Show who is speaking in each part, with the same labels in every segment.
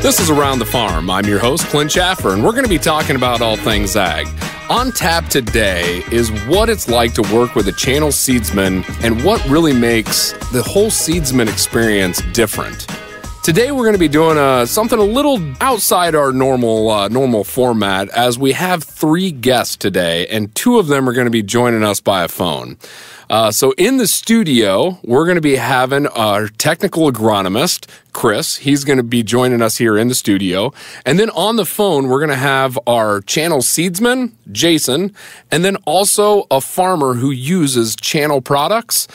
Speaker 1: This is Around the Farm. I'm your host, Clint, and we're going to be talking about all things ag. On tap today is what it's like to work with a channel seedsman and what really makes the whole seedsman experience different. Today we're going to be doing something a little outside our normal format, as we have 3 guests today, and 2 of them are going to be joining us by a phone. So in the studio, we're going to be having our technical agronomist, Chris. He's going to be joining us here in the studio. And then on the phone, we're going to have our channel seedsman, Jason, and then also a farmer who uses channel products,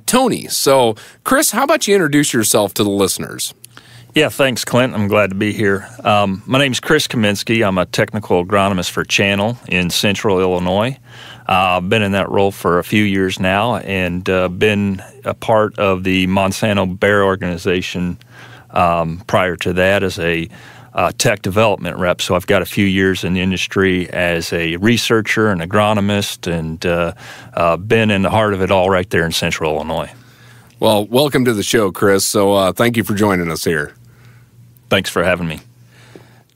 Speaker 1: Tony. So, Chris, how about you introduce yourself to the listeners?
Speaker 2: Yeah, thanks, Clint. I'm glad to be here. My name's Chris Kamienski. I'm a technical agronomist for Channel in Central Illinois. I've been in that role for a few years now and been a part of the Monsanto Bayer organization prior to that as a tech development rep. So I've got a few years in the industry as a researcher and agronomist, and been in the heart of it all right there in Central Illinois.
Speaker 1: Well, welcome to the show, Chris. So thank you for joining us here.
Speaker 2: Thanks for having me.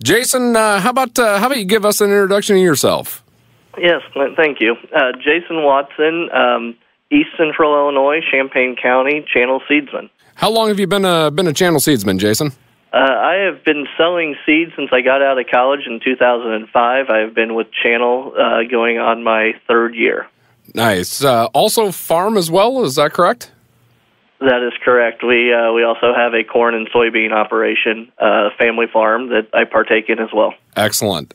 Speaker 1: Jason, how about you give us an introduction of yourself?
Speaker 3: Yes, Clint, thank you. Jason Watson, East Central Illinois, Champaign County, channel seedsman.
Speaker 1: How long have you been a channel seedsman, Jason?
Speaker 3: I have been selling seeds since I got out of college in 2005. I've been with Channel going on my 3rd year.
Speaker 1: Nice. Also farm as well, is that correct?
Speaker 3: That is correct. We also have a corn and soybean operation, family farm that I partake in as well.
Speaker 1: Excellent.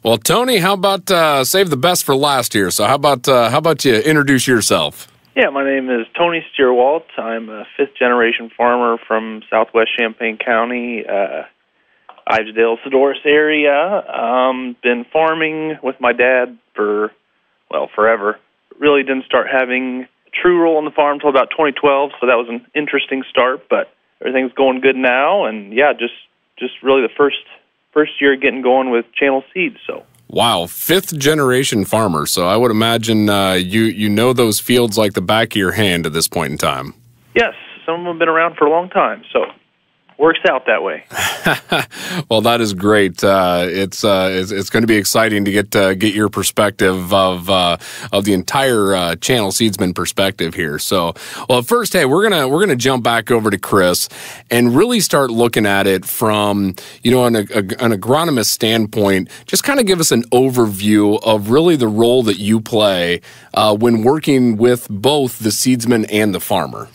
Speaker 1: Well, Tony, how about save the best for last here? So how about you introduce yourself?
Speaker 4: Yeah, my name is Tony Stierwalt. I'm a 5th-generation farmer from southwest Champaign County, Ivesdale, Sedoris area. Been farming with my dad for, forever. Really didn't start having true role on the farm until about 2012, so that was an interesting start, but everything's going good now, and yeah, just really the first year getting going with channel seeds. So
Speaker 1: wow, 5th-generation farmer, so I would imagine you know those fields like the back of your hand at this point in time.
Speaker 4: Yes, some of them have been around for a long time, so works out that way.
Speaker 1: Well, that is great. It's going to be exciting to get your perspective of the entire channel seedsman perspective here. So, well, first, hey, we're gonna jump back over to Chris and really start looking at it from an agronomist standpoint. Just kind of give us an overview of really the role that you play when working with both the seedsman and the farmer.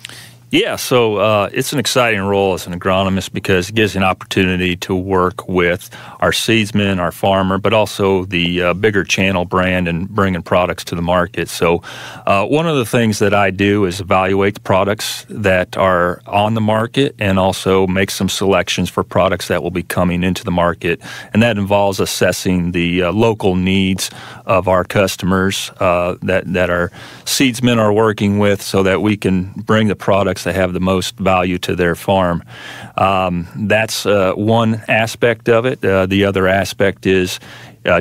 Speaker 2: Yeah, so it's an exciting role as an agronomist because it gives you an opportunity to work with our seedsman, our farmer, but also the bigger channel brand and bringing products to the market. So one of the things that I do is evaluate the products that are on the market and also make some selections for products that will be coming into the market. And that involves assessing the local needs of our customers that our seedsmen are working with so that we can bring the products that have the most value to their farm. That's one aspect of it. The other aspect is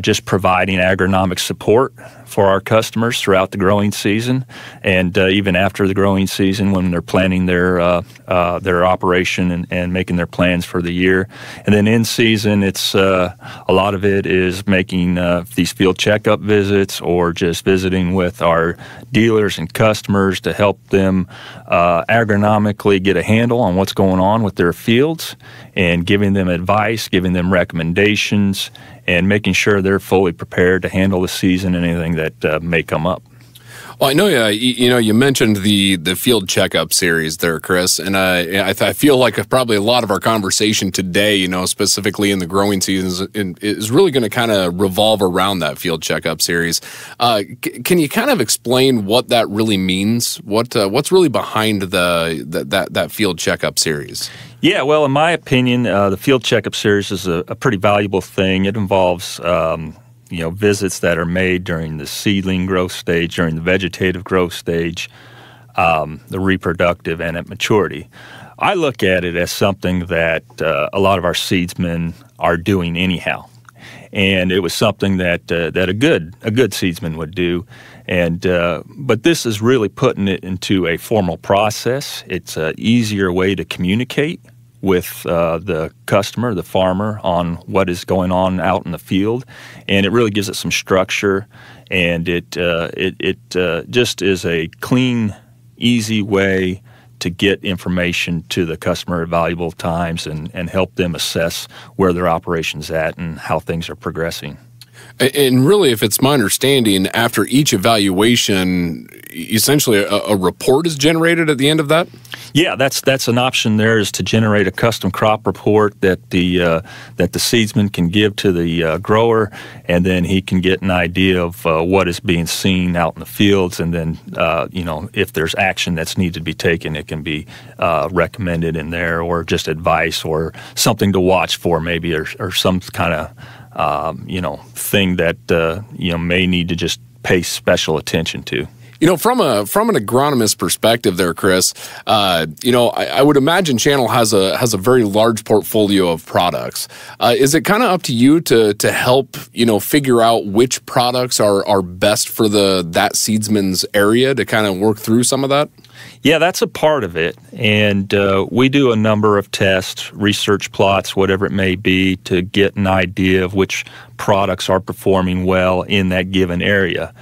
Speaker 2: just providing agronomic support for our customers throughout the growing season, and even after the growing season when they're planning their operation and making their plans for the year. And then in season, it's a lot of it is making these field checkup visits or just visiting with our dealers and customers to help them agronomically get a handle on what's going on with their fields and giving them advice, giving them recommendations, and making sure they're fully prepared to handle the season and anything that may come up.
Speaker 1: Well, I know you mentioned the field checkup series there, Chris, and I feel like probably a lot of our conversation today, specifically in the growing seasons, is really going to kind of revolve around that field checkup series. Can you kind of explain what that really means? What's really behind that field checkup series?
Speaker 2: Yeah, well, in my opinion, the field checkup series is a pretty valuable thing. It involves visits that are made during the seedling growth stage, during the vegetative growth stage, the reproductive, and at maturity. I look at it as something that a lot of our seedsmen are doing anyhow. And it was something that a good seedsman would do. And but this is really putting it into a formal process. It's an easier way to communicate with the customer, the farmer, on what is going on out in the field, and it really gives it some structure, and it just is a clean, easy way to get information to the customer at valuable times and help them assess where their operation's at and how things are progressing.
Speaker 1: And really, if it's my understanding, after each evaluation, essentially a report is generated at the end of that?
Speaker 2: Yeah, that's an option there, is to generate a custom crop report that the seedsman can give to the grower, and then he can get an idea of what is being seen out in the fields, and then if there's action that's needed to be taken, it can be recommended in there, or just advice or something to watch for maybe, or some kind of thing that may need to just pay special attention to.
Speaker 1: From an agronomist perspective there, Chris, I would imagine Channel has a very large portfolio of products. Is it kind of up to you to help, figure out which products are best for that seedsman's area, to kind of work through some of that?
Speaker 2: Yeah, that's a part of it. And we do a number of tests, research plots, whatever it may be, to get an idea of which products are performing well in that given area.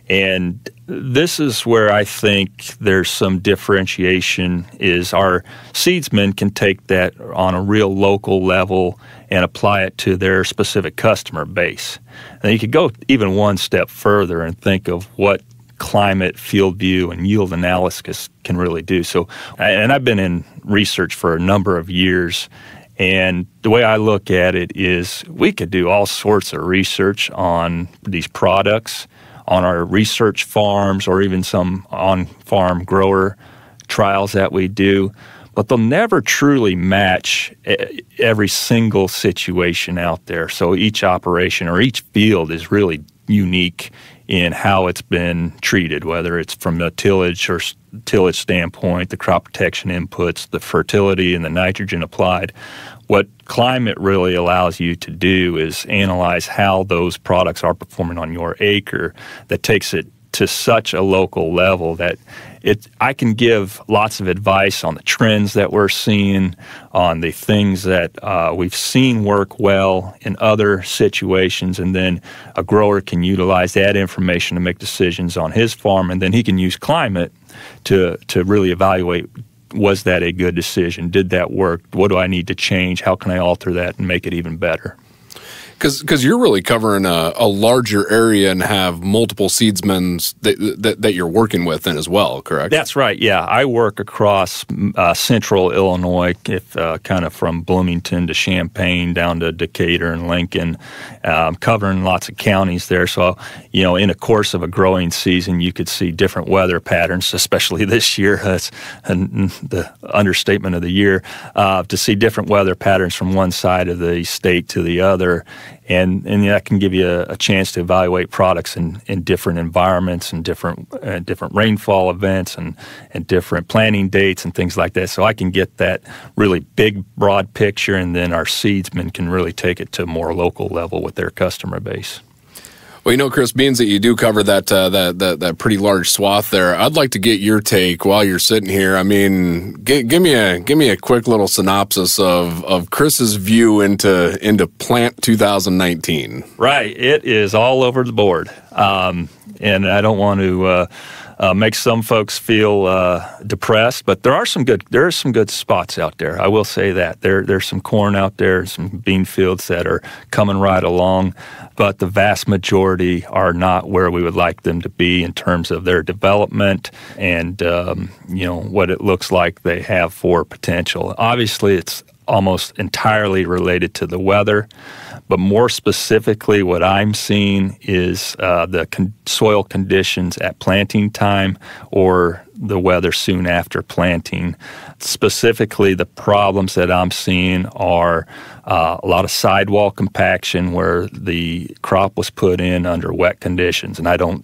Speaker 2: And this is where I think there's some differentiation, is our seedsmen can take that on a real local level and apply it to their specific customer base. And you could go even one step further and think of what Climate FieldView and yield analysis can really do. So, and I've been in research for a number of years, and the way I look at it is we could do all sorts of research on these products, on our research farms, or even some on-farm grower trials that we do, but they'll never truly match every single situation out there. So each operation or each field is really unique in how it's been treated, whether it's from the tillage standpoint, the crop protection inputs, the fertility and the nitrogen applied. What Climate really allows you to do is analyze how those products are performing on your acre. That takes it to such a local level that I can give lots of advice on the trends that we're seeing, on the things that we've seen work well in other situations, and then a grower can utilize that information to make decisions on his farm, and then he can use Climate to really evaluate, was that a good decision? Did that work? What do I need to change? How can I alter that and make it even better?
Speaker 1: Because you're really covering a larger area and have multiple seedsmen that you're working with in as well, correct?
Speaker 2: That's right, yeah. I work across central Illinois, kind of from Bloomington to Champaign down to Decatur and Lincoln, covering lots of counties there. So, in the course of a growing season, you could see different weather patterns, especially this year. That's the understatement of the year, to see different weather patterns from one side of the state to the other. And that can give you a chance to evaluate products in different environments and different rainfall events and different planting dates and things like that. So I can get that really big, broad picture, and then our seedsmen can really take it to a more local level with their customer base.
Speaker 1: Well, Chris, being that you do cover that pretty large swath there, I'd like to get your take while you're sitting here. I mean, give me a quick little synopsis of Chris's view into plant 2019.
Speaker 2: Right, it is all over the board, and I don't want to make some folks feel depressed, but there are some good spots out there. I will say that there's some corn out there, some bean fields that are coming right along, but the vast majority are not where we would like them to be in terms of their development and what it looks like they have for potential. Obviously, it's almost entirely related to the weather, but more specifically, what I'm seeing is the soil conditions at planting time or the weather soon after planting. Specifically, the problems that I'm seeing are a lot of sidewall compaction where the crop was put in under wet conditions, and I don't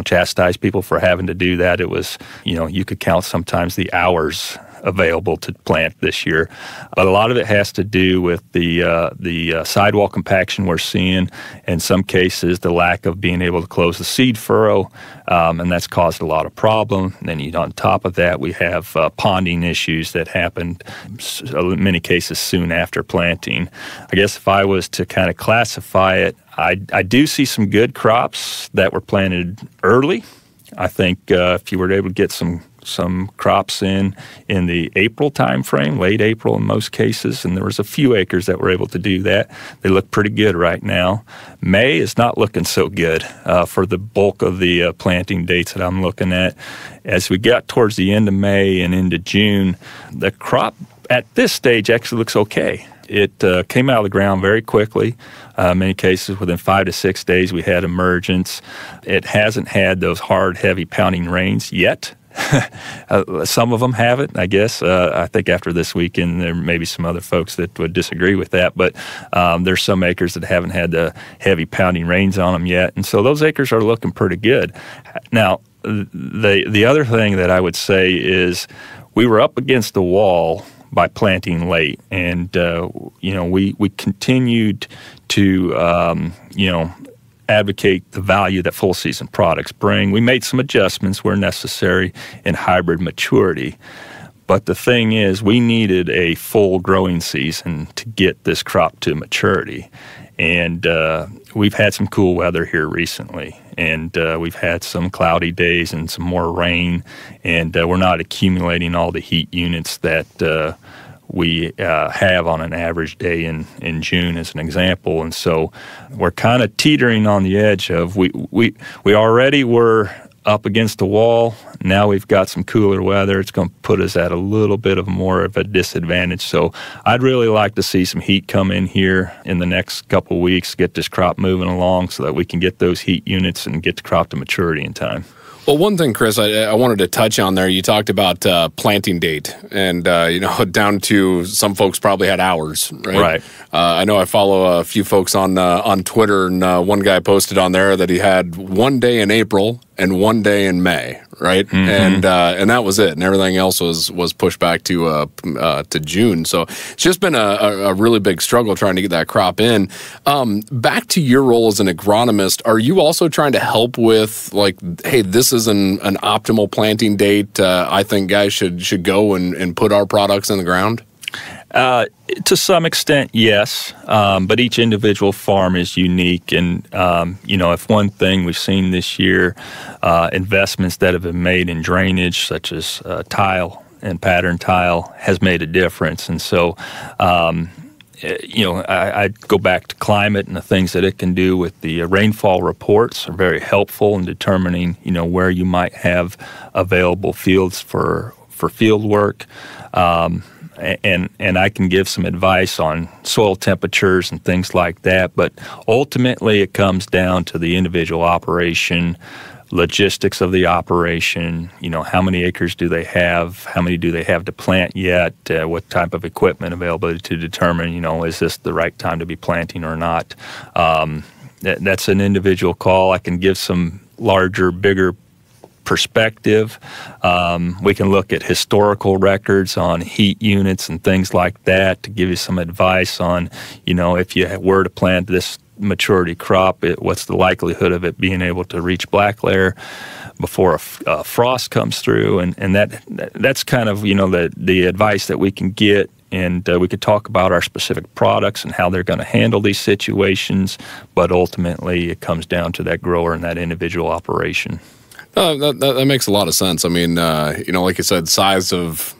Speaker 2: chastise people for having to do that. It was, you could count sometimes the hours available to plant this year. But a lot of it has to do with the sidewall compaction we're seeing. In some cases, the lack of being able to close the seed furrow, and that's caused a lot of problem. And then on top of that, we have ponding issues that happened in many cases soon after planting. I guess if I was to kind of classify it, I do see some good crops that were planted early. I think if you were able to get some crops in the April timeframe, late April in most cases, and there was a few acres that were able to do that. They look pretty good right now. May is not looking so good for the bulk of the planting dates that I'm looking at. As we got towards the end of May and into June, the crop at this stage actually looks okay. It came out of the ground very quickly. Many cases, within 5 to 6 days, we had emergence. It hasn't had those hard, heavy pounding rains yet. Some of them have it, I guess. I think after this weekend, there may be some other folks that would disagree with that, but there's some acres that haven't had the heavy pounding rains on them yet, and so those acres are looking pretty good. Now, the other thing that I would say is we were up against the wall by planting late, and we continued to advocate the value that full season products bring. We made some adjustments where necessary in hybrid maturity, but the thing is, we needed a full growing season to get this crop to maturity, and we've had some cool weather here recently. And we've had some cloudy days and some more rain, and we're not accumulating all the heat units that we have on an average day in June, as an example. And so we're kind of teetering on the edge of we already were up against the wall. Now we've got some cooler weather. It's going to put us at a little bit of more of a disadvantage. So I'd really like to see some heat come in here in the next couple of weeks, get this crop moving along so that we can get those heat units and get the crop to maturity in time.
Speaker 1: Well, one thing, Chris, I wanted to touch on there, you talked about planting date and, down to some folks probably had hours, right? Right. I know I follow a few folks on Twitter, and one guy posted on there that he had 1 day in April and 1 day in May, right? Mm-hmm. And that was it, and everything else was pushed back to June. So it's just been a really big struggle trying to get that crop in. Back to your role as an agronomist, are you also trying to help with, like, hey, this is an optimal planting date? I think guys should go and put our products in the ground?
Speaker 2: To some extent, yes, but each individual farm is unique. And, if one thing we've seen this year, investments that have been made in drainage, such as tile and pattern tile, has made a difference. And so, I go back to climate, and the things that it can do with the rainfall reports are very helpful in determining, where you might have available fields for field work. And I can give some advice on soil temperatures and things like that, but ultimately it comes down to the individual operation, logistics of the operation, how many acres do they have, how many do they have to plant yet, what type of equipment availability to determine, is this the right time to be planting or not. That's an individual call. I can give some larger, bigger perspective. We can look at historical records on heat units and things like that to give you some advice on, if you were to plant this maturity crop, what's the likelihood of it being able to reach black layer before a frost comes through, and that's kind of the advice that we can get. And we could talk about our specific products and how they're going to handle these situations, but ultimately it comes down to that grower and that individual operation.
Speaker 1: That makes a lot of sense. I mean, like you said, size of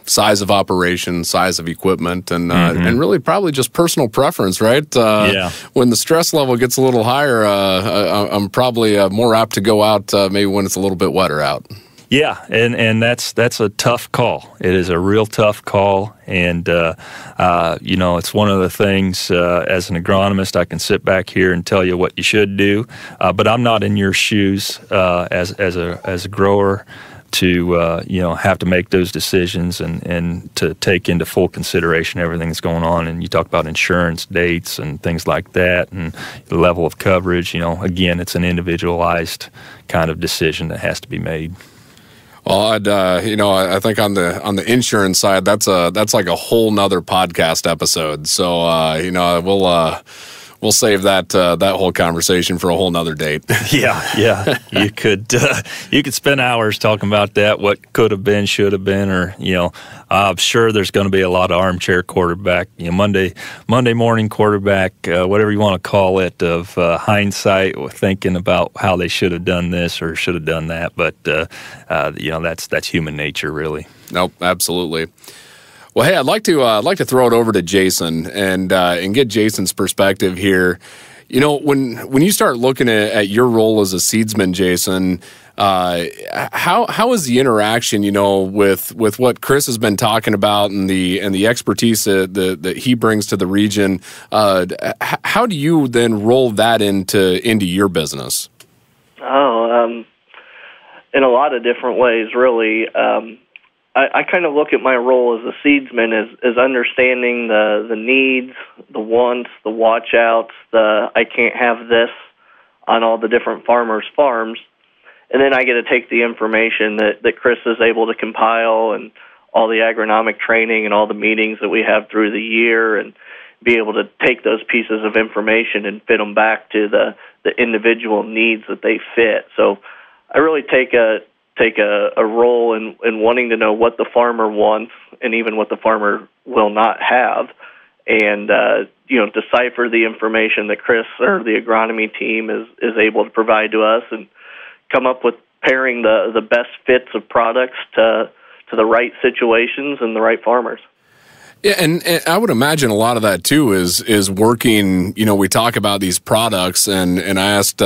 Speaker 1: operation, size of equipment, and really probably just personal preference, right? Yeah. When the stress level gets a little higher, I'm probably more apt to go out maybe when it's a little bit wetter out.
Speaker 2: Yeah, and that's a tough call. It is a real tough call, and it's one of the things as an agronomist I can sit back here and tell you what you should do, but I'm not in your shoes as a grower to have to make those decisions and to take into full consideration everything that's going on. And you talk about insurance dates and things like that, and the level of coverage. Again, it's an individualized kind of decision that has to be made.
Speaker 1: Well, I think on the insurance side, that's like a whole nother podcast episode. So, we'll save that whole conversation for a whole nother date.
Speaker 2: Yeah. You could spend hours talking about that, what could have been, should have been, or I'm sure there's going to be a lot of armchair quarterback, Monday morning quarterback, whatever you want to call it, of hindsight, thinking about how they should have done this or should have done that. But that's human nature, really.
Speaker 1: Nope, absolutely. Well, hey, I'd like to throw it over to Jason and get Jason's perspective here. When you start looking at your role as a seedsman, Jason, how is the interaction, with what Chris has been talking about and the expertise that he brings to the region? How do you then roll that into your business?
Speaker 3: In a lot of different ways, really. I kind of look at my role as a seedsman as understanding the needs, the wants, the watch outs, I can't have this on all the different farmers' farms. And then I get to take the information that Chris is able to compile and all the agronomic training and all the meetings that we have through the year and be able to take those pieces of information and fit them back to the individual needs that they fit. So I really take a role in wanting to know what the farmer wants and even what the farmer will not have, and decipher the information that Chris or the agronomy team is able to provide to us, and come up with pairing the best fits of products to the right situations and the right farmers.
Speaker 1: Yeah, and I would imagine a lot of that too is working. We talk about these products, and I asked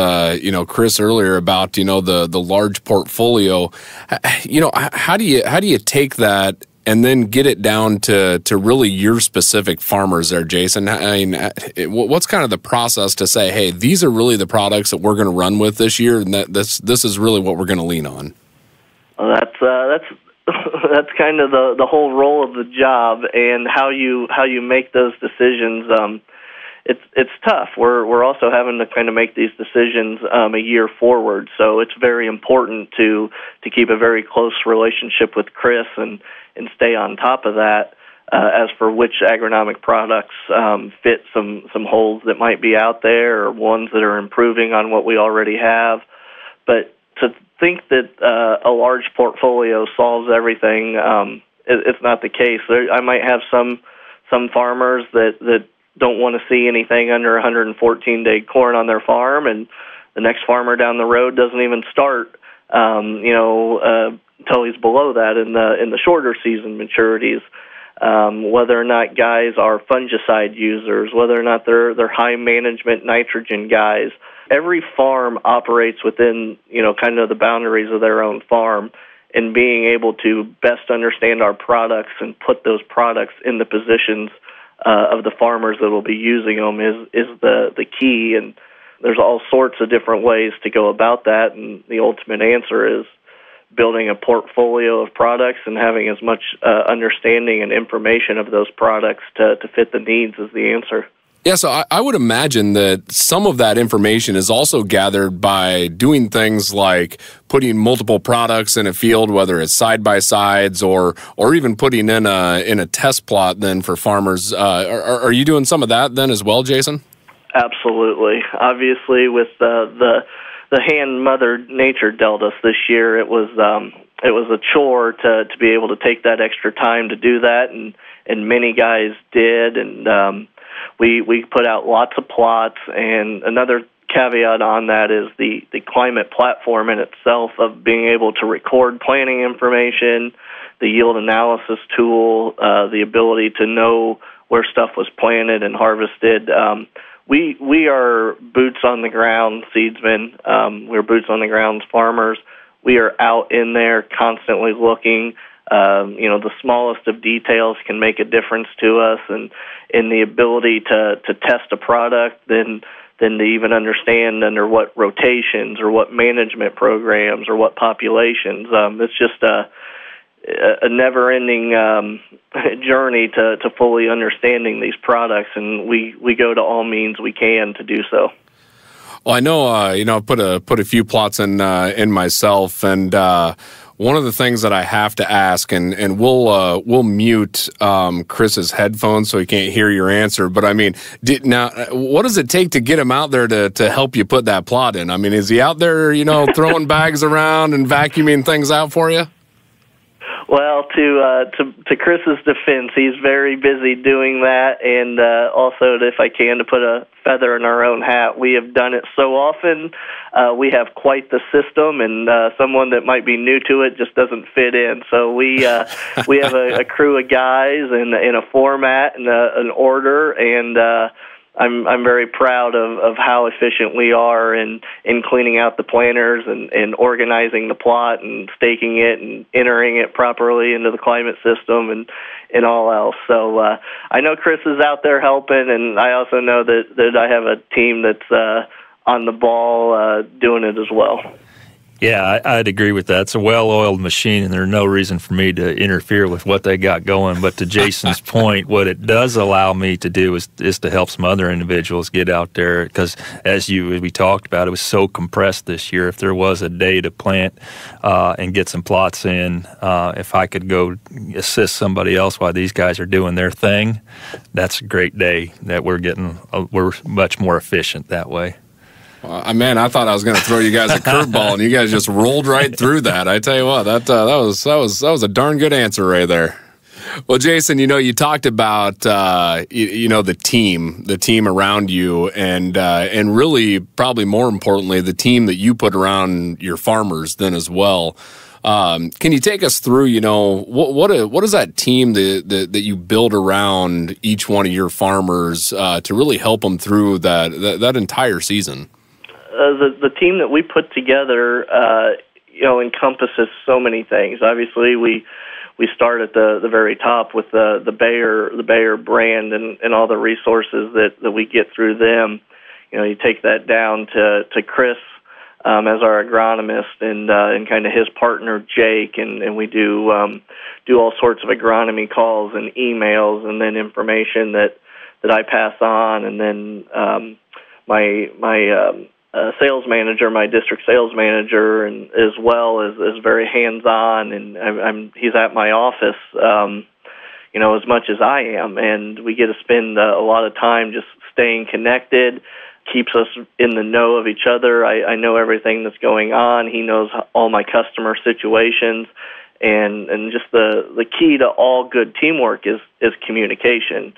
Speaker 1: Chris earlier about the large portfolio. How do you take that and then get it down to really your specific farmers there, Jason? I mean, what's kind of the process to say, hey, these are really the products that we're going to run with this year, and that this is really what we're going to lean on?
Speaker 3: Well, that's kind of the whole role of the job, and how you make those decisions. It's tough. We're also having to kind of make these decisions a year forward, so it's very important to keep a very close relationship with Chris and stay on top of that. As for which agronomic products fit some holes that might be out there, or ones that are improving on what we already have, but to think that a large portfolio solves everything, it's not the case. I might have some farmers that don't want to see anything under 114-day corn on their farm, and the next farmer down the road doesn't even start until he's below that in the shorter season maturities. Whether or not guys are fungicide users, whether or not they're high management nitrogen guys. Every farm operates within, kind of the boundaries of their own farm, and being able to best understand our products and put those products in the positions of the farmers that will be using them is the key. And there's all sorts of different ways to go about that, and the ultimate answer is building a portfolio of products and having as much understanding and information of those products to fit the needs is the answer.
Speaker 1: Yeah, so I would imagine that some of that information is also gathered by doing things like putting multiple products in a field, whether it's side-by-sides or even putting in a test plot then for farmers. Are you doing some of that then as well, Jason?
Speaker 3: Absolutely. Obviously, with the hand Mother Nature dealt us this year, it was a chore to be able to take that extra time to do that, and many guys did, and we put out lots of plots. And another caveat on that is the Climate platform in itself, of being able to record planting information, the yield analysis tool, the ability to know where stuff was planted and harvested. We are boots on the ground seedsmen. We're boots on the ground farmers. We are out in there constantly looking. The smallest of details can make a difference to us, and in the ability to test a product, then to even understand under what rotations or what management programs or what populations. It's just a never-ending journey to fully understanding these products, and we go to all means we can to do so. Well,
Speaker 1: I know, I've put a few plots in myself, and one of the things that I have to ask, and we'll mute Chris's headphones so he can't hear your answer. But I mean, now what does it take to get him out there to help you put that plot in? I mean, is he out there, throwing bags around and vacuuming things out for you?
Speaker 3: Well, to Chris's defense, he's very busy doing that, and also, if I can, to put a feather in our own hat. We have done it so often. We have quite the system, and someone that might be new to it just doesn't fit in. So we have a crew of guys and a format and an order, and I'm very proud of how efficient we are in cleaning out the planters and organizing the plot and staking it and entering it properly into the climate system and all else. So I know Chris is out there helping, and I also know that I have a team that's on the ball doing it as well.
Speaker 2: Yeah, I'd agree with that. It's a well-oiled machine, and there's no reason for me to interfere with what they got going. But to Jason's point, what it does allow me to do is to help some other individuals get out there, because as we talked about, it was so compressed this year. If there was a day to plant and get some plots in, if I could go assist somebody else while these guys are doing their thing, that's a great day that we're much more efficient that way.
Speaker 1: Man, I thought I was going to throw you guys a curveball, and you guys just rolled right through that. I tell you what, that was a darn good answer right there. Well, Jason, you talked about the team around you, and really, probably more importantly, the team that you put around your farmers then as well. Can you take us through, what is that team that you build around each one of your farmers to really help them through that entire season?
Speaker 3: The team that we put together, encompasses so many things. Obviously, we start at the very top with the Bayer brand and all the resources that we get through them. You take that down to Chris as our agronomist and kind of his partner Jake, and we do all sorts of agronomy calls and emails, and then information that I pass on, and then my sales manager, my district sales manager, and as well is very hands-on, and he's at my office, as much as I am, and we get to spend a lot of time just staying connected. Keeps us in the know of each other. I know everything that's going on. He knows all my customer situations, and just the key to all good teamwork is communication.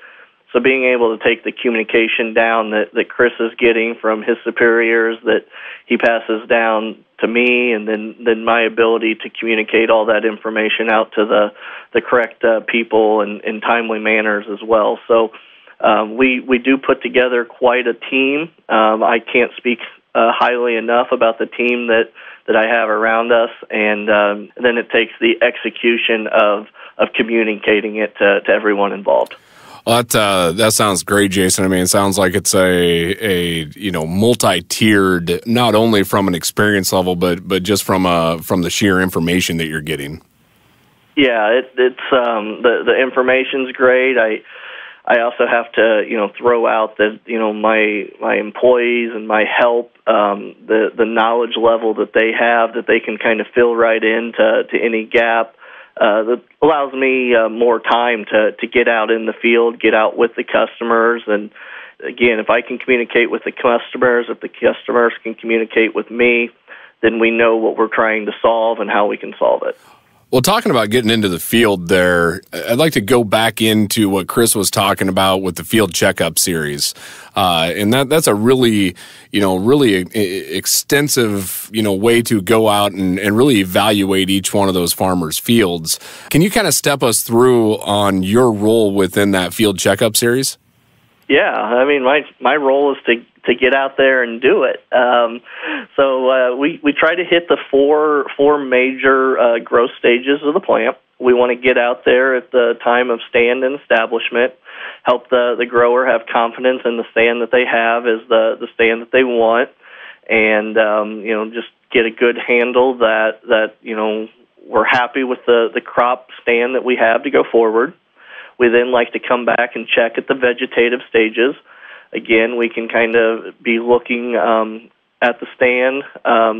Speaker 3: So being able to take the communication down that Chris is getting from his superiors, that he passes down to me, and then my ability to communicate all that information out to the correct people in timely manners as well. So we do put together quite a team. I can't speak highly enough about the team that I have around us, and then it takes the execution of communicating it to everyone involved.
Speaker 1: Well, that sounds great, Jason. I mean, it sounds like it's a multi-tiered, not only from an experience level, but just from the sheer information that you're getting. Yeah,
Speaker 3: it's the information's great. I also have to throw out that my employees and my help, the knowledge level that they have, that they can kind of fill right into any gap. That allows me more time to get out in the field, get out with the customers. And again, if I can communicate with the customers, if the customers can communicate with me, then we know what we're trying to solve and how we can solve it.
Speaker 1: Well, talking about getting into the field there, I'd like to go back into what Chris was talking about with the Field Checkup series. And that's a really extensive, way to go out and really evaluate each one of those farmers' fields. Can you kind of step us through on your role within that Field Checkup series?
Speaker 3: Yeah, I mean, my role is to get out there and do it. So we try to hit the four major growth stages of the plant. We want to get out there at the time of stand and establishment, help the grower have confidence in the stand that they have as the stand that they want, and just get a good handle that we're happy with the crop stand that we have to go forward. We then like to come back and check at the vegetative stages. Again, we can kind of be looking at the stand,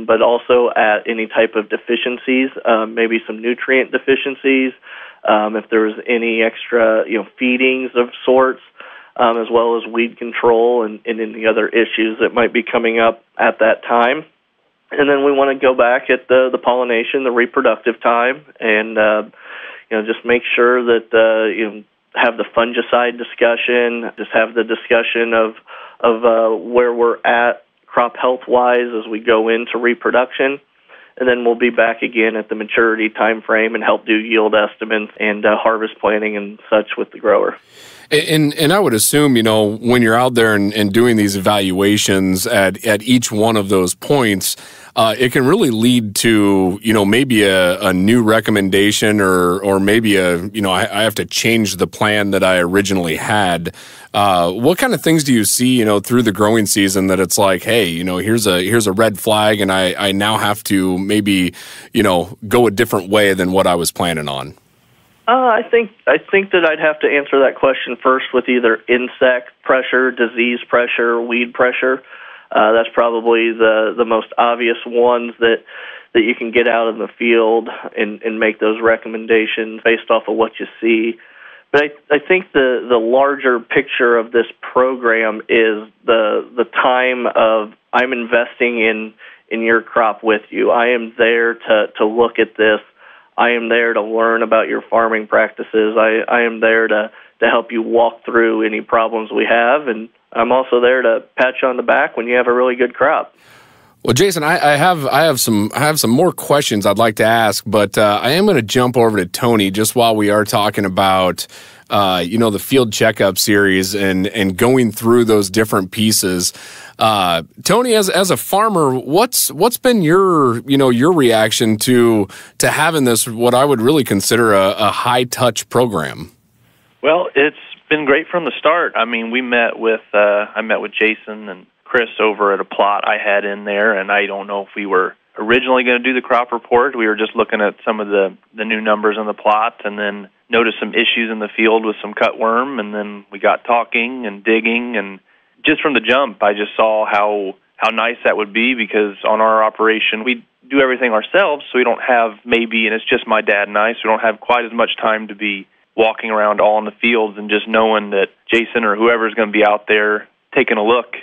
Speaker 3: but also at any type of deficiencies, maybe some nutrient deficiencies, if there was any extra, feedings of sorts, as well as weed control and any other issues that might be coming up at that time. And then we want to go back at the pollination, the reproductive time, and just make sure that have the fungicide discussion, just have the discussion of where we're at crop health-wise as we go into reproduction. And then we'll be back again at the maturity time frame and help do yield estimates and harvest planning and such with the grower.
Speaker 1: And I would assume, when you're out there and doing these evaluations at each one of those points, it can really lead to, maybe a new recommendation or maybe I have to change the plan that I originally had. What kind of things do you see, through the growing season that it's like, hey, here's a red flag and I now have to maybe, go a different way than what I was planning on?
Speaker 3: I think that I'd have to answer that question first with either insect pressure, disease pressure, weed pressure. That's probably the most obvious ones that you can get out in the field and make those recommendations based off of what you see. But I think the larger picture of this program is the time of I'm investing in your crop with you. I am there to look at this. I am there to learn about your farming practices. I am there to help you walk through any problems we have, and I'm also there to pat you on the back when you have a really good crop.
Speaker 1: Well, Jason, I have some more questions I'd like to ask, but I am going to jump over to Tony just while we are talking about the field checkup series and going through those different pieces. Tony, as a farmer, what's been your reaction to having this, what I would really consider a high touch program?
Speaker 4: Well, it's been great from the start. I mean, I met with Jason and Chris over at a plot I had in there, and I don't know if we were originally going to do the crop report. We were just looking at some of the new numbers on the plot, and then noticed some issues in the field with some cutworm, and then we got talking and digging, and just from the jump, I just saw how nice that would be, because on our operation, we do everything ourselves, so we don't have and it's just my dad and I, so we don't have quite as much time to be walking around all in the fields, and just knowing that Jason or whoever is going to be out there taking a look,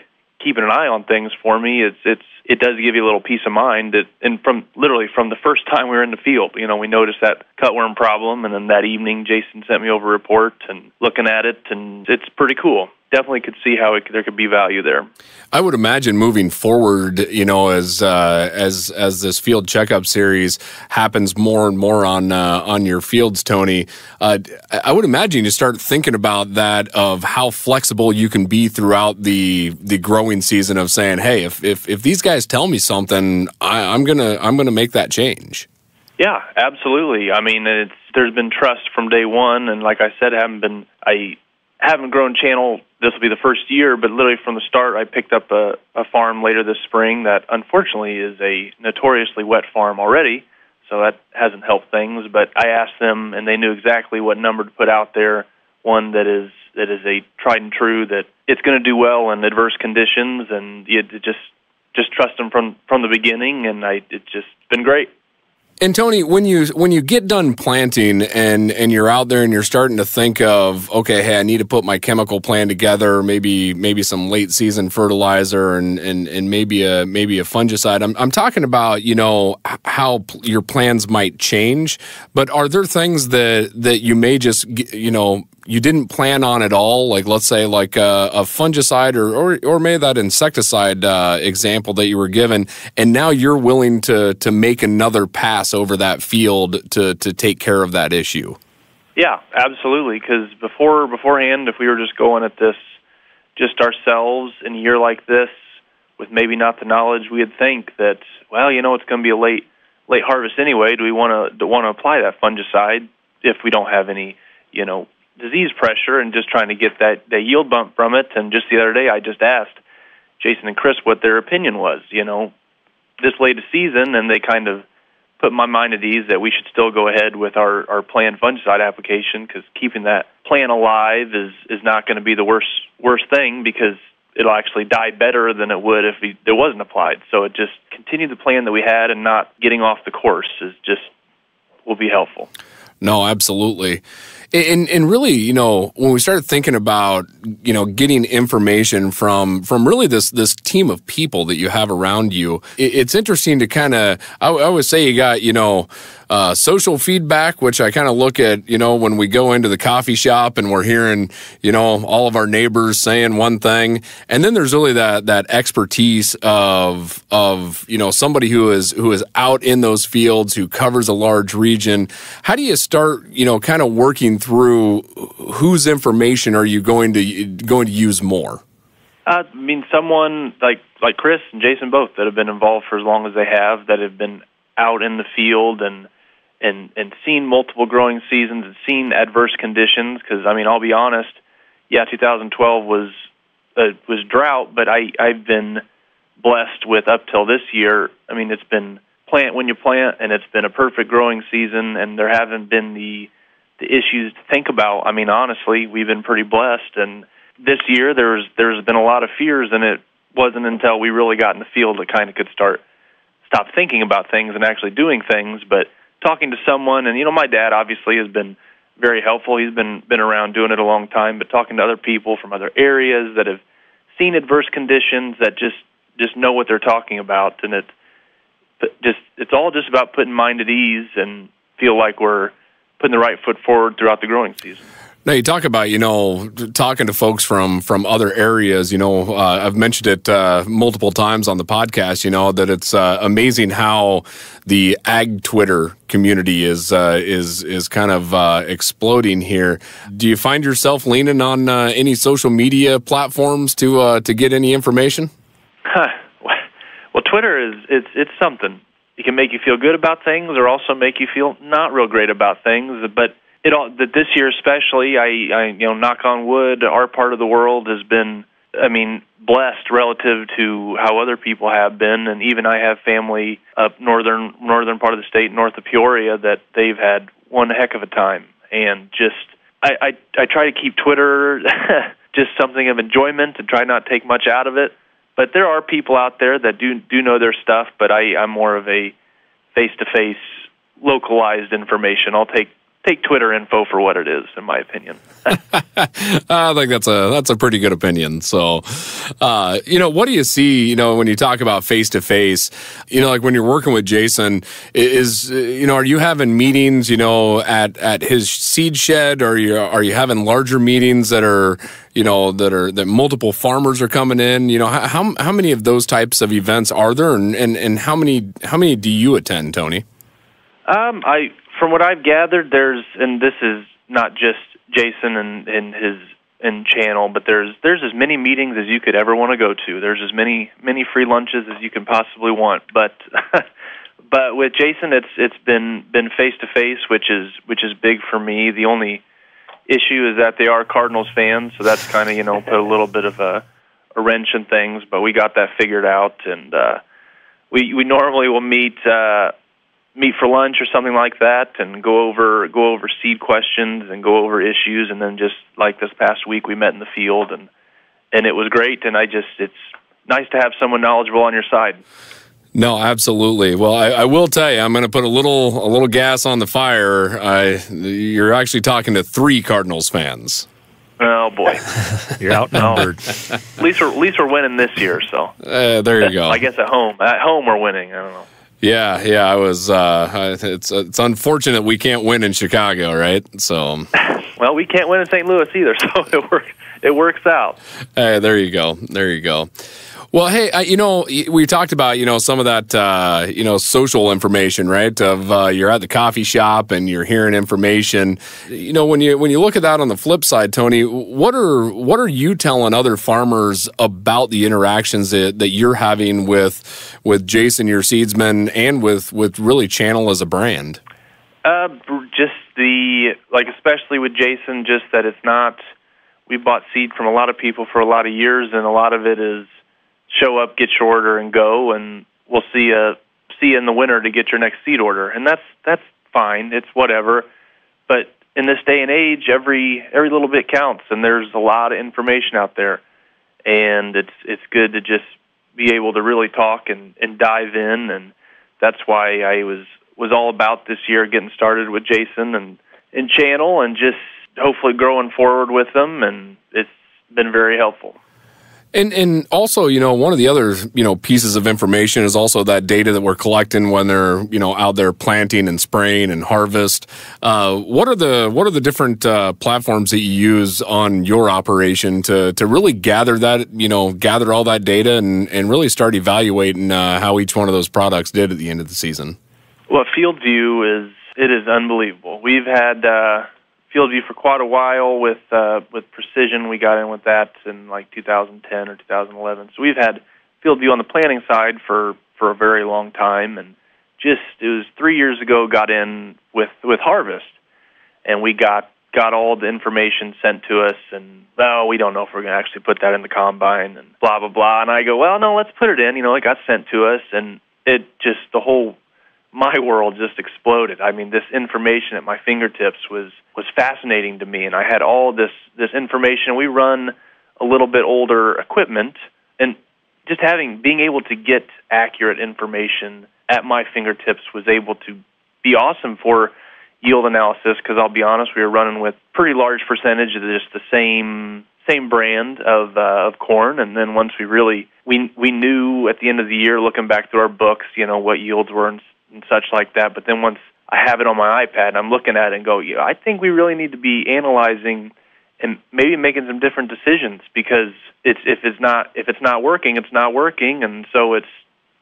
Speaker 4: keeping an eye on things for me, it does give you a little peace of mind and from the first time we were in the field, we noticed that cutworm problem, and then that evening Jason sent me over a report and looking at it, and it's pretty cool. Definitely could see how there could be value there.
Speaker 1: I would imagine moving forward, as this field checkup series happens more and more on your fields, Tony, I would imagine you start thinking about that, of how flexible you can be throughout the growing season, of saying, hey, if these guys tell me something, I'm gonna make that change.
Speaker 4: Yeah, absolutely. I mean, there's been trust from day one, and like I said, I haven't grown channel. This will be the first year, but literally from the start, I picked up a farm later this spring that unfortunately is a notoriously wet farm already, so that hasn't helped things. But I asked them, and they knew exactly what number to put out there, one that is a tried and true, that it's going to do well in adverse conditions, and you just trust them from the beginning, and it's just been great.
Speaker 1: And Tony, when you get done planting and you're out there and you're starting to think of, okay, hey, I need to put my chemical plan together, maybe some late season fertilizer and maybe a fungicide. I'm talking about, how your plans might change, but are there things that you may just, you didn't plan on at all, like let's say like a fungicide or maybe that insecticide example that you were given, and now you're willing to make another pass over that field to take care of that issue?
Speaker 4: Yeah, absolutely, because beforehand, if we were just going at this just ourselves in a year like this, with maybe not the knowledge, we'd think that, well, it's going to be a late harvest anyway. Do we want to apply that fungicide if we don't have any, disease pressure, and just trying to get that yield bump from it? And just the other day, I just asked Jason and Chris what their opinion was, this late season, and they kind of put my mind at ease that we should still go ahead with our planned fungicide application, because keeping that plan alive is not going to be the worst thing, because it'll actually die better than it would if it wasn't applied. So it just continue the plan that we had and not getting off the course will be helpful.
Speaker 1: No, absolutely. And really, you know, when we started thinking about, you know, getting information from really this team of people that you have around you, it's interesting to kind of, I always say you got, you know, social feedback, which I kind of look at, you know, when we go into the coffee shop and we're hearing, you know, all of our neighbors saying one thing. And then there's really that expertise of, you know, somebody who is out in those fields, who covers a large region. How do you start, you know, kind of working through whose information are you going to use more?
Speaker 4: I mean, someone like Chris and Jason both that have been involved for as long as they have, that have been out in the field and seen multiple growing seasons and seen adverse conditions. Because, I mean, I'll be honest, 2012 was drought, but I've been blessed with, up till this year, I mean, it's been plant when you plant, and it's been a perfect growing season, and there haven't been the issues to think about. I mean, honestly, we've been pretty blessed, and this year there's been a lot of fears, and it wasn't until we really got in the field that kind of could stop thinking about things and actually doing things. But talking to someone, and, you know, my dad obviously has been very helpful. He's been around doing it a long time, but talking to other people from other areas that have seen adverse conditions, that just know what they're talking about, and it's all just about putting mind at ease and feel like we're putting the right foot forward throughout the growing season.
Speaker 1: Now, you talk about, you know, talking to folks from other areas. You know, I've mentioned it multiple times on the podcast, you know, that it's amazing how the ag Twitter community is kind of exploding here. Do you find yourself leaning on any social media platforms to get any information?
Speaker 4: Well, Twitter it's something. It can make you feel good about things, or also make you feel not real great about things. But this year especially, I you know, knock on wood, our part of the world has been, I mean, blessed relative to how other people have been, and even I have family up northern part of the state, north of Peoria, that they've had one heck of a time. And just I try to keep Twitter just something of enjoyment and try not to take much out of it. But there are people out there that do know their stuff, but I'm more of a face-to-face, localized information. I'll take Twitter info for what it is, in my opinion.
Speaker 1: I think that's a pretty good opinion. So, you know, what do you see, you know, when you talk about face-to-face, you know, like when you're working with Jason, you know, are you having meetings, you know, at his seed shed, or are you having larger meetings that are, you know, that multiple farmers are coming in? You know, how many of those types of events are there, and how many do you attend, Tony?
Speaker 4: From what I've gathered, and this is not just Jason and his channel, but there's as many meetings as you could ever want to go to. There's as many free lunches as you can possibly want. But but with Jason, it's been face to face, which is big for me. The only issue is that they are Cardinals fans, so that's kind of, you know, put a little bit of a wrench in things. But we got that figured out, and we normally will meet for lunch or something like that, and go over seed questions and go over issues. And then, just like this past week, we met in the field, and it was great. And it's nice to have someone knowledgeable on your side.
Speaker 1: No, absolutely. Well, I will tell you, I'm going to put a little gas on the fire. You're actually talking to 3 Cardinals fans.
Speaker 4: Oh boy,
Speaker 2: you're outnumbered.
Speaker 4: At least we're winning this year. So
Speaker 1: there you go.
Speaker 4: I guess at home we're winning. I don't know.
Speaker 1: Yeah. I was. It's unfortunate we can't win in Chicago, right? So.
Speaker 4: Well, we can't win in St. Louis either, so it works out.
Speaker 1: Hey, there you go. Well, hey, you know, we talked about, you know, some of that, you know, social information, right? Of you're at the coffee shop and you're hearing information. You know, when you look at that on the flip side, Tony, what are you telling other farmers about the interactions that you're having with Jason, your seedsman, and with really Channel as a brand?
Speaker 4: Just especially with Jason, just that it's not. We bought seed from a lot of people for a lot of years, and a lot of it is show up, get your order, and go, and we'll see you in the winter to get your next seed order. And that's fine. It's whatever. But in this day and age, every little bit counts, and there's a lot of information out there. and it's good to just be able to really talk and dive in, and that's why I was all about this year getting started with Jason and channel and just hopefully growing forward with them, and it's been very helpful.
Speaker 1: And also, one of the other, pieces of information is also that data that we're collecting when they're, out there planting and spraying and harvest. What are the different platforms that you use on your operation to really gather that, gather all that data and really start evaluating how each one of those products did at the end of the season?
Speaker 4: Well, FieldView is unbelievable. We've had FieldView for quite a while with Precision. We got in with that in like 2010 or 2011. So we've had FieldView on the planning side for a very long time, and it was 3 years ago got in with harvest, and we got all the information sent to us, and we don't know if we're going to actually put that in the combine and blah blah blah. And I go, well, no, let's put it in. It got sent to us, and it just my world just exploded. I mean, this information at my fingertips was fascinating to me, and I had all this information. We run a little bit older equipment, and just being able to get accurate information at my fingertips was able to be awesome for yield analysis, because I'll be honest, we were running with pretty large percentage of just the same brand of corn, and then once we knew at the end of the year, looking back through our books, what yields were and such like that. But then once I have it on my iPad and I'm looking at it and go, I think we really need to be analyzing and maybe making some different decisions, because if it's not working, it's not working. And so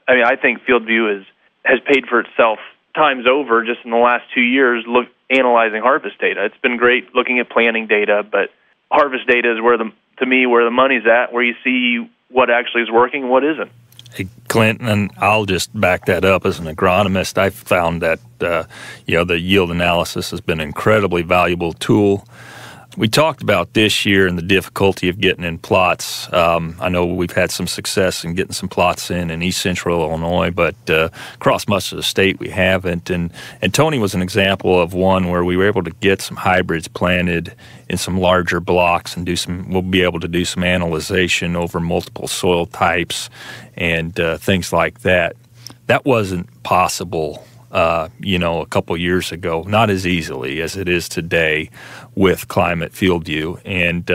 Speaker 4: I think FieldView has paid for itself times over just in the last 2 years analyzing harvest data. It's been great looking at planting data, but harvest data is where the money's at, where you see what actually is working and what isn't.
Speaker 2: Hey, Clint, and I'll just back that up. As an agronomist, I've found that the yield analysis has been an incredibly valuable tool. We talked about this year and the difficulty of getting in plots. I know we've had some success in getting some plots in East Central Illinois, but across much of the state we haven't. And Tony was an example of one where we were able to get some hybrids planted in some larger blocks and we'll be able to do some analyzation over multiple soil types and things like that. That wasn't possible a couple years ago, not as easily as it is today with Climate FieldView. And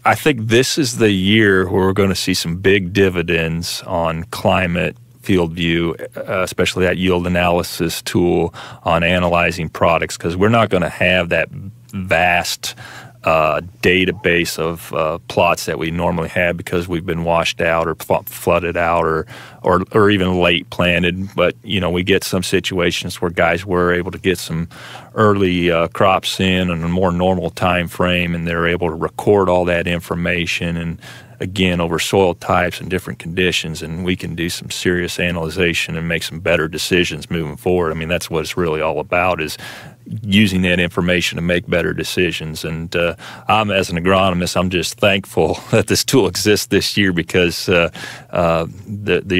Speaker 2: I think this is the year where we're going to see some big dividends on Climate FieldView, especially that yield analysis tool on analyzing products, because we're not going to have that vast database of plots that we normally have because we've been washed out or flooded out or even late planted. But we get some situations where guys were able to get some early crops in a more normal time frame, and they're able to record all that information, and again over soil types and different conditions, and we can do some serious analyzation and make some better decisions moving forward. I mean, that's what it's really all about, is using that information to make better decisions. And I'm, as an agronomist, I'm just thankful that this tool exists this year, because the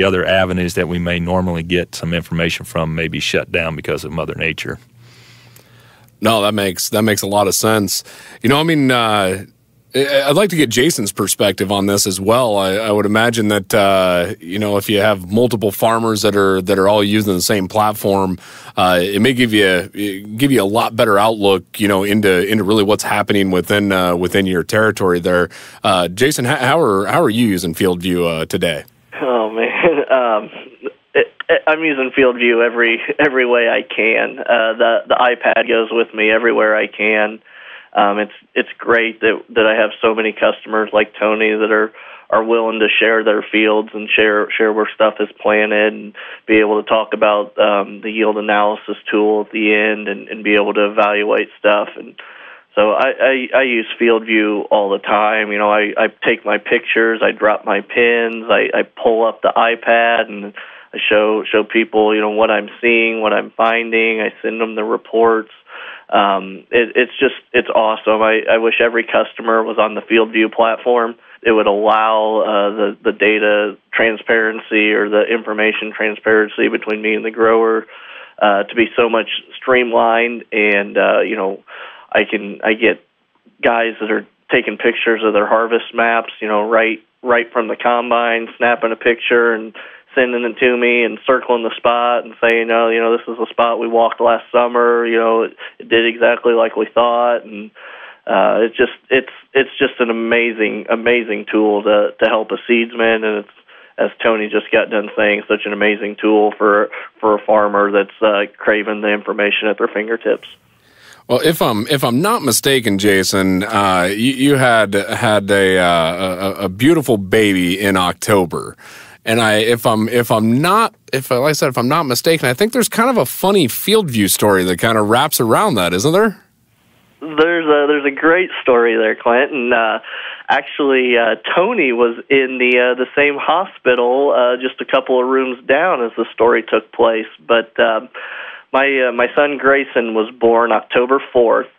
Speaker 2: other avenues that we may normally get some information from may be shut down because of Mother Nature.
Speaker 1: No, that makes a lot of sense. I'd like to get Jason's perspective on this as well. I would imagine that if you have multiple farmers that are all using the same platform, it may give you a lot better outlook, into really what's happening within your territory there. Jason, how are you using FieldView today?
Speaker 3: Oh man, I'm using FieldView every way I can. The iPad goes with me everywhere I can. It's great that I have so many customers like Tony that are willing to share their fields and share where stuff is planted, and be able to talk about the yield analysis tool at the end and be able to evaluate stuff. And so I use FieldView all the time. I take my pictures, I drop my pins, I pull up the iPad and I show people what I'm seeing, what I'm finding. I send them the reports. It's awesome. I wish every customer was on the FieldView platform. It would allow the data transparency or the information transparency between me and the grower to be so much streamlined. And I get guys that are taking pictures of their harvest maps, right from the combine, snapping a picture and sending it to me and circling the spot and saying, this is the spot we walked last summer. It did exactly like we thought, and it's just an amazing tool to help a seedsman, and it's, as Tony just got done saying, such an amazing tool for a farmer that's craving the information at their fingertips.
Speaker 1: Well, if I'm not mistaken, Jason, you had a beautiful baby in October, and if I'm not mistaken, I think there's kind of a funny FieldView story that kind of wraps around that, isn't there?
Speaker 3: There's a great story there, Clint, and actually Tony was in the same hospital just a couple of rooms down as the story took place. But my son Grayson was born October 4th,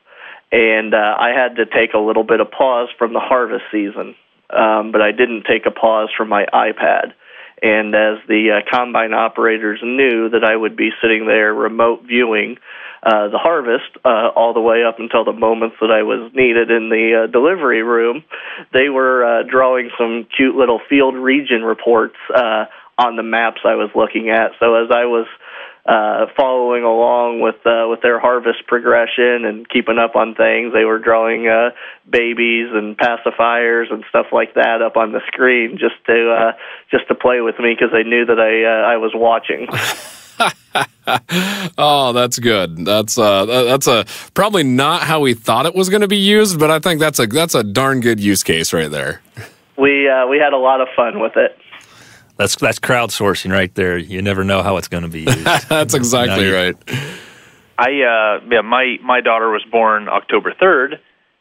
Speaker 3: and I had to take a little bit of pause from the harvest season, but I didn't take a pause from my iPad. And as the combine operators knew that I would be sitting there remote viewing the harvest all the way up until the moments that I was needed in the delivery room, they were drawing some cute little field region reports on the maps I was looking at. So as I was following along with their harvest progression and keeping up on things, they were drawing babies and pacifiers and stuff like that up on the screen just to play with me, because they knew that I was watching.
Speaker 1: Oh, that's good. That's probably not how we thought it was going to be used, but I think that's a darn good use case right there.
Speaker 3: We had a lot of fun with it.
Speaker 2: That's crowdsourcing right there. You never know how it's going to be used.
Speaker 1: That's exactly right.
Speaker 4: My daughter was born October 3rd,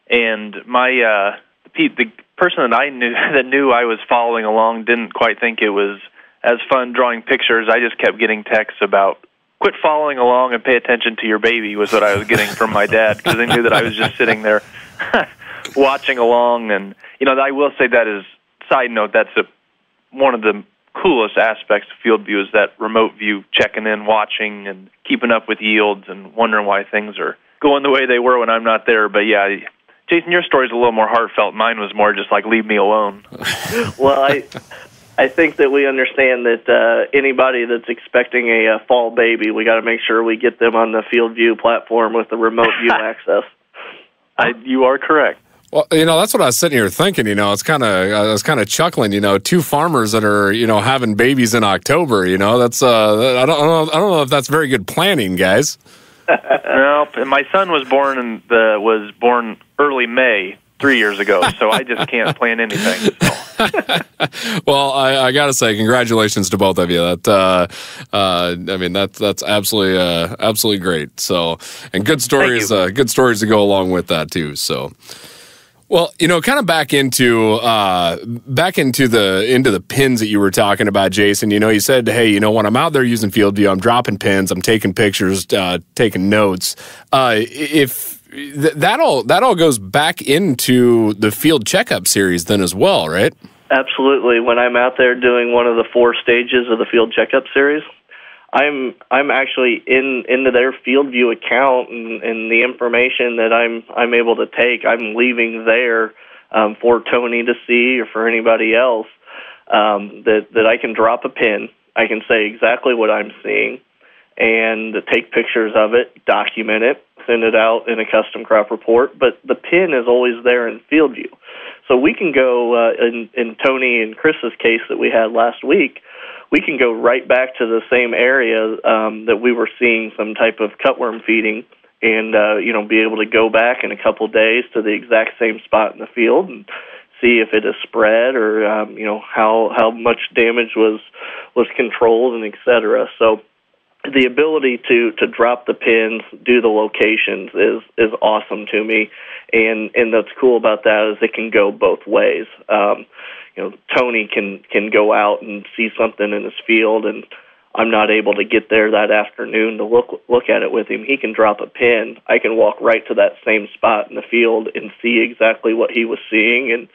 Speaker 4: and the person that I knew I was following along didn't quite think it was as fun drawing pictures. I just kept getting texts about, quit following along and pay attention to your baby, was what I was getting from my dad, because they knew that I was just sitting there watching along. And, I will say that as side note, that's one of the coolest aspects of FieldView is that remote view, checking in, watching, and keeping up with yields and wondering why things are going the way they were when I'm not there. But yeah, Jason, your story's a little more heartfelt. Mine was more just like, leave me alone.
Speaker 3: Well, I think that we understand that anybody that's expecting a fall baby, we got to make sure we get them on the FieldView platform with the remote view access.
Speaker 4: You are correct.
Speaker 1: Well, that's what I was sitting here thinking. I was kind of chuckling. Two farmers that are having babies in October. That's I don't know if that's very good planning, guys.
Speaker 4: No, my son was born early May 3 years ago, so I just can't plan anything. So.
Speaker 1: Well, I got to say, congratulations to both of you. That's absolutely great. So, and good stories to go along with that too. So. Well, kind of back into the pins that you were talking about, Jason. You said, hey, when I'm out there using FieldView, I'm dropping pins, I'm taking pictures, taking notes. If that all goes back into the Field Checkup series then as well, right?
Speaker 3: Absolutely. When I'm out there doing one of the 4 stages of the Field Checkup series, I'm actually into their FieldView account, and the information that I'm able to take, I'm leaving there for Tony to see or for anybody else, that I can drop a pin. I can say exactly what I'm seeing and take pictures of it, document it, send it out in a custom crop report. But the pin is always there in FieldView. So we can go, in Tony and Chris's case that we had last week, we can go right back to the same area that we were seeing some type of cutworm feeding, and be able to go back in a couple days to the exact same spot in the field and see if it is spread or how much damage was controlled and et cetera. So the ability to drop the pins, do the locations is awesome to me, and what's cool about that is it can go both ways. Tony can go out and see something in his field, and I'm not able to get there that afternoon to look at it with him. He can drop a pin. I can walk right to that same spot in the field and see exactly what he was seeing, and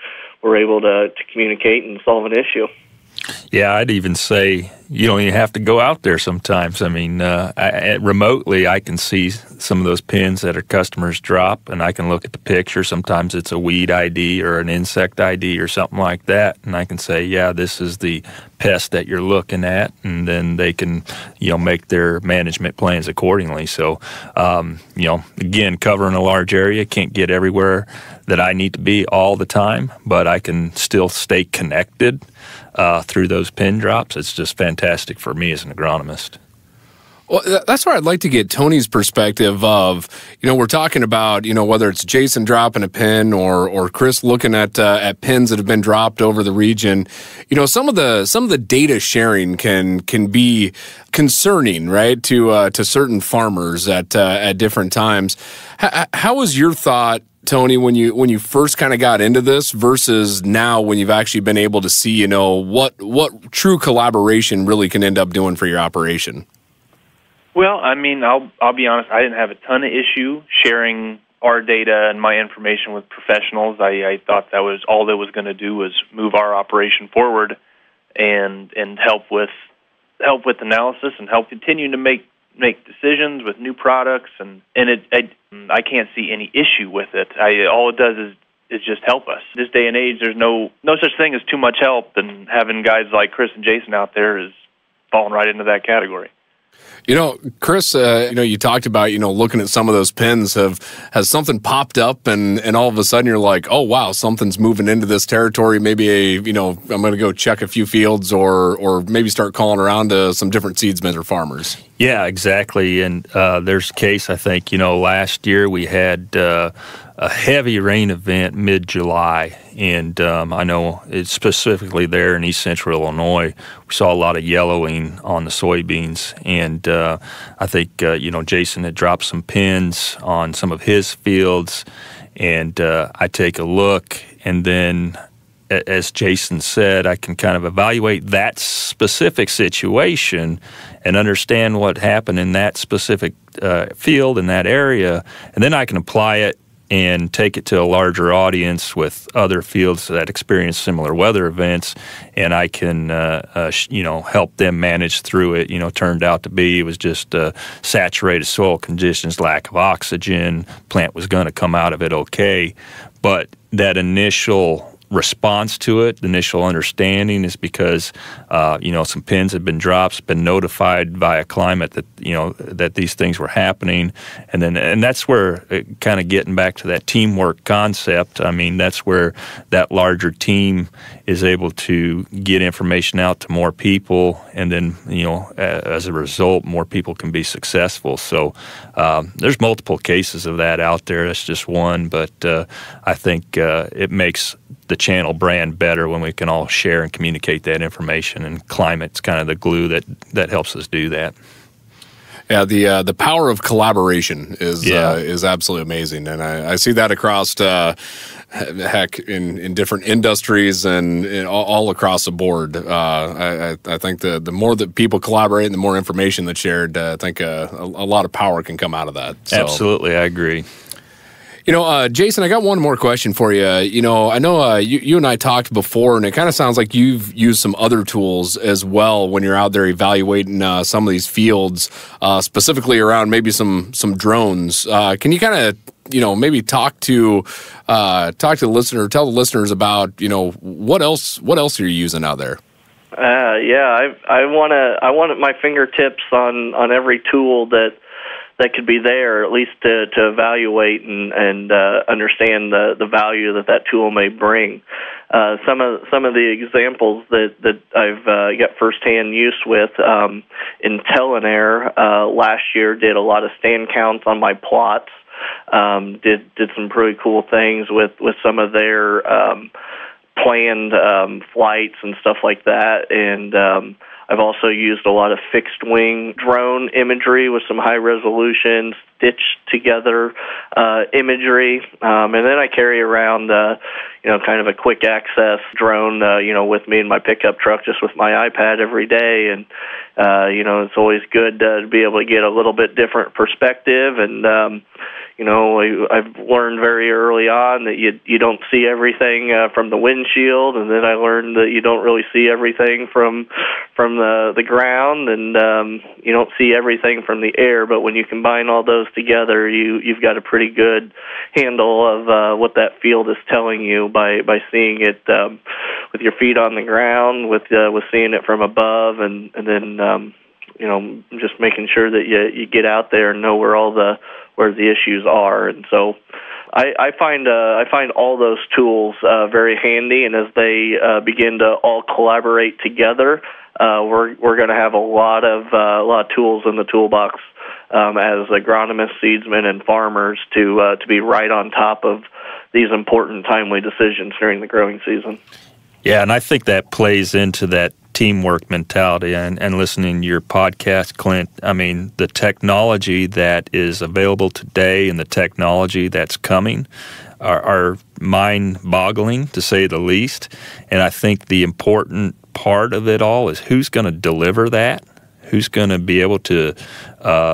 Speaker 3: we're able to communicate and solve an issue.
Speaker 2: Yeah, I'd even say, you don't even have to go out there sometimes. I mean, remotely, I can see some of those pins that our customers drop, and I can look at the picture. Sometimes it's a weed ID or an insect ID or something like that, and I can say, yeah, this is the pest that you're looking at, and then they can, make their management plans accordingly. So, again, covering a large area, can't get everywhere that I need to be all the time, but I can still stay connected through those pin drops. It's just fantastic for me as an agronomist.
Speaker 1: Well, that's where I'd like to get Tony's perspective of, we're talking about, whether it's Jason dropping a pin or Chris looking at pins that have been dropped over the region. Some of the data sharing can be concerning, right, to certain farmers at different times. How was your thought, Tony, when you first kind of got into this versus now when you've actually been able to see, what true collaboration really can end up doing for your operation?
Speaker 4: Well, I mean, I'll be honest, I didn't have a ton of issue sharing our data and my information with professionals. I thought that was all that was going to do was move our operation forward and help with analysis and help continue to make decisions with new products, and I can't see any issue with it. All it does is just help us. This day and age, there's no such thing as too much help, and having guys like Chris and Jason out there is falling right into that category.
Speaker 1: Chris, you talked about, looking at some of those pins. Has something popped up and all of a sudden you're like, oh, wow, something's moving into this territory. Maybe I'm going to go check a few fields or maybe start calling around to some different seedsmen or farmers.
Speaker 2: Yeah, exactly. And there's a case, I think, last year we had a heavy rain event mid-July, and I know it's specifically there in east central Illinois. We saw a lot of yellowing on the soybeans, and I think, Jason had dropped some pins on some of his fields, and I take a look, and then as Jason said, I can kind of evaluate that specific situation and understand what happened in that specific field in that area, and then I can apply it and take it to a larger audience with other fields that experience similar weather events, and I can, help them manage through it. Turned out to be it was just saturated soil conditions, lack of oxygen. Plant was going to come out of it okay, but that initial response to it, the initial understanding is because, some pins had been dropped, been notified via Climate that, that these things were happening. And that's where kind of getting back to that teamwork concept. I mean, that's where that larger team is able to get information out to more people. And then, as a result, more people can be successful. So there's multiple cases of that out there. That's just one. But I think it makes the channel brand better when we can all share and communicate that information, and Climate's kind of the glue that helps us do that.
Speaker 1: Yeah, the power of collaboration is absolutely amazing, and I see that across heck in different industries and all across the board. I think the more that people collaborate and the more information that's shared, I think a lot of power can come out of that. So.
Speaker 2: Absolutely, I agree.
Speaker 1: Jason, I got one more question for you. I know you and I talked before, and it kind of sounds like you've used some other tools as well when you're out there evaluating some of these fields, specifically around maybe some drones. Can you kind of, maybe talk to the listener, tell the listeners about, what else are you using out there?
Speaker 3: I want my fingertips on every tool that could be there, at least to evaluate and understand the value that tool may bring. Some of the examples that I've got firsthand use with, Intellinair last year did a lot of stand counts on my plots. Did some pretty cool things with some of their planned flights and stuff like that, and I've also used a lot of fixed-wing drone imagery with some high-resolution stitched together imagery, and then I carry around kind of a quick access drone with me in my pickup truck, just with my iPad every day. And it's always good to be able to get a little bit different perspective. And I've learned very early on that you don't see everything from the windshield, and then I learned that you don't really see everything from the ground, and you don't see everything from the air. But when you combine all those together, you've got a pretty good handle of what that field is telling you by seeing it with your feet on the ground, with seeing it from above, and then just making sure that you get out there and know where the issues are. And so I find all those tools very handy, and as they begin to all collaborate together, we're going to have a lot of tools in the toolbox as agronomists, seedsmen, and farmers to be right on top of these important, timely decisions during the growing season.
Speaker 2: Yeah, and I think that plays into that teamwork mentality. And listening to your podcast, Clint, I mean, the technology that is available today and the technology that's coming are mind-boggling, to say the least. And I think the important part of it all is who's going to deliver that, who's going to be able to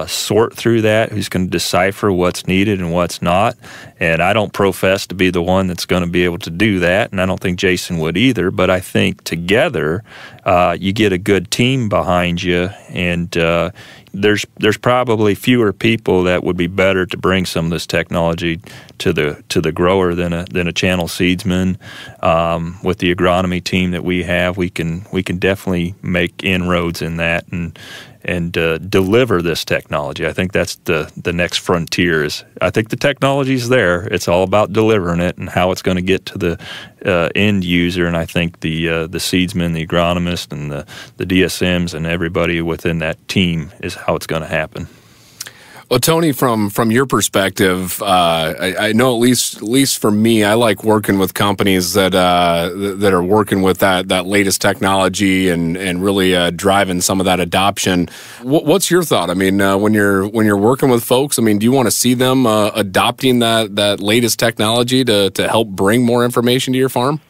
Speaker 2: sort through that, who's going to decipher what's needed and what's not. And I don't profess to be the one that's going to be able to do that, and I don't think Jason would either. But I think together you get a good team behind you, and there's probably fewer people that would be better to bring some of this technology to the grower than a channel seedsman. With the agronomy team that we have, we can definitely make inroads in that and deliver this technology. I think that's the next frontier. I think the technology's there. It's all about delivering it and how it's going to get to the end user. And I think the seedsmen, the agronomist, and the DSMs, and everybody within that team is how it's going to happen.
Speaker 1: Well, Tony, from your perspective, I know at least for me, I like working with companies that are working with that latest technology and really driving some of that adoption. What's your thought? I mean, when you're working with folks, I mean, do you want to see them adopting that latest technology to help bring more information to your farm?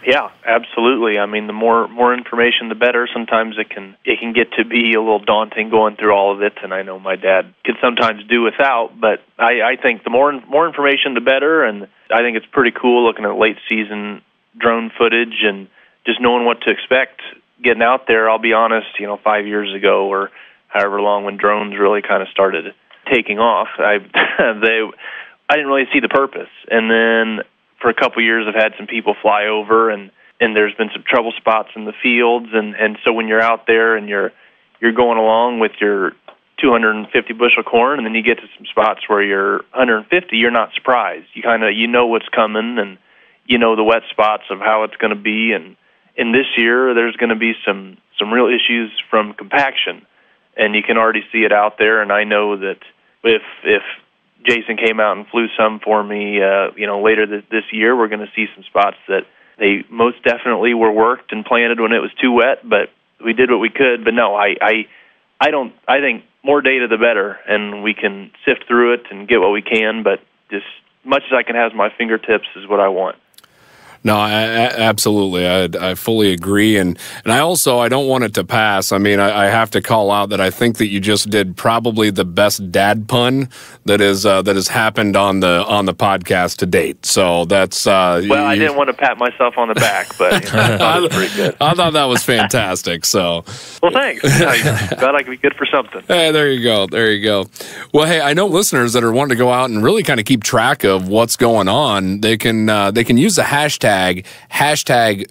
Speaker 4: Yeah, absolutely. I mean, the more information, the better. Sometimes it can get to be a little daunting going through all of it, and I know my dad could sometimes do without. But I think the more information, the better. And I think it's pretty cool looking at late season drone footage and just knowing what to expect getting out there. I'll be honest, 5 years ago or however long when drones really kind of started taking off, I didn't really see the purpose. And then for a couple years, I've had some people fly over, and there's been some trouble spots in the fields, and so when you're out there and you're going along with your 250 bushel corn, and then you get to some spots where you're 150, you're not surprised. You know what's coming, and you know the wet spots of how it's going to be. And in this year, there's going to be some real issues from compaction, and you can already see it out there. And I know that if Jason came out and flew some for me, later this year, we're going to see some spots that they most definitely were worked and planted when it was too wet, but we did what we could. But no, I think more data the better, and we can sift through it and get what we can, but just much as I can have at my fingertips is what I want.
Speaker 1: No, absolutely. I fully agree. And I don't want it to pass. I mean, I have to call out that I think that you just did probably the best dad pun that has happened on the podcast to date. So that's
Speaker 4: I didn't want to pat myself on the back, but that was pretty good.
Speaker 1: I thought that was fantastic. So
Speaker 4: well, thanks. Glad I could be good for something.
Speaker 1: Hey, there you go. Well, hey, I know listeners that are wanting to go out and really kind of keep track of what's going on. They can use the hashtag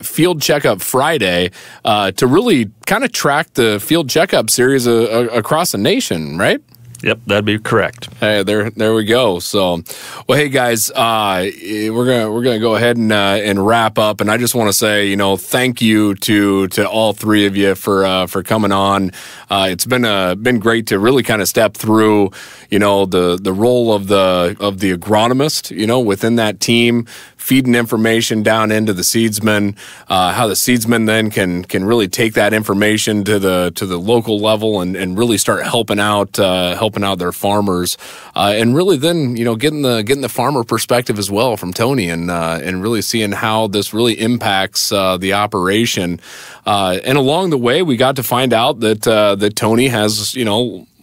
Speaker 1: Field Checkup Friday to really kind of track the Field Checkup series across the nation, right?
Speaker 2: Yep, that'd be correct.
Speaker 1: Hey, there we go. So, well, hey guys, we're gonna go ahead and wrap up, and I just want to say, thank you to all three of you for coming on. It's been great to really kind of step through, the role of the agronomist, within that team, feeding information down into the seedsman, how the seedsman then can really take that information to the local level and really start helping out their farmers, and really then getting the farmer perspective as well from Tony, and really seeing how this really impacts the operation. And along the way, we got to find out that Tony has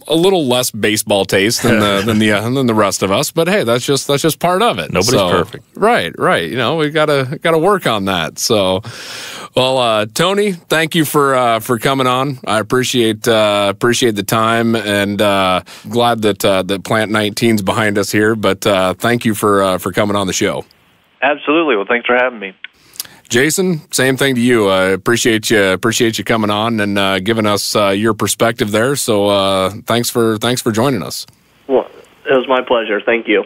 Speaker 1: a little less baseball taste than the rest of us, but hey, that's just part of it.
Speaker 2: Nobody's perfect.
Speaker 1: Right. We gotta work on that. So, well, Tony, thank you for coming on. I appreciate the time, and glad that Plant 19's behind us here. But thank you for coming on the show.
Speaker 4: Absolutely. Well, thanks for having me.
Speaker 1: Jason, same thing to you. I appreciate you coming on and giving us your perspective there. So thanks for joining us.
Speaker 3: Well, it was my pleasure. Thank you.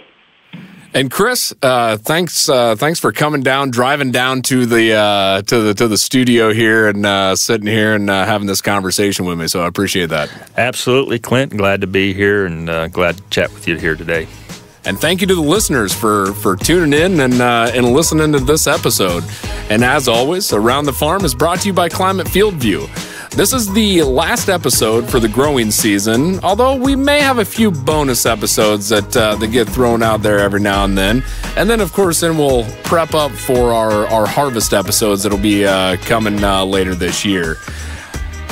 Speaker 1: And Chris, thanks for coming down, driving down to the studio here and sitting here and having this conversation with me. So I appreciate that.
Speaker 2: Absolutely, Clint. Glad to be here and glad to chat with you here today.
Speaker 1: And thank you to the listeners for tuning in and listening to this episode. And as always, Around the Farm is brought to you by Climate FieldView. This is the last episode for the growing season, although we may have a few bonus episodes that get thrown out there every now and then. And then, of course, we'll prep up for our harvest episodes that'll be coming later this year.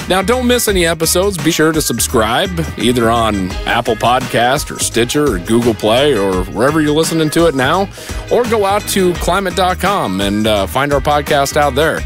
Speaker 1: Now, don't miss any episodes. Be sure to subscribe either on Apple Podcast or Stitcher or Google Play or wherever you're listening to it now, or go out to climate.com and find our podcast out there.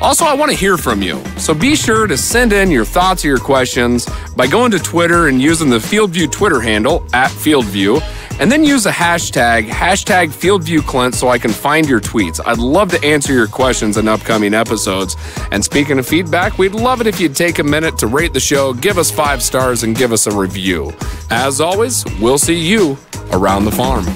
Speaker 1: Also, I want to hear from you, so be sure to send in your thoughts or your questions by going to Twitter and using the FieldView Twitter handle @FieldView, and then use the hashtag FieldViewClint so I can find your tweets. I'd love to answer your questions in upcoming episodes. And speaking of feedback, we'd love it if you'd take a minute to rate the show, give us 5 stars, and give us a review. As always, we'll see you around the farm.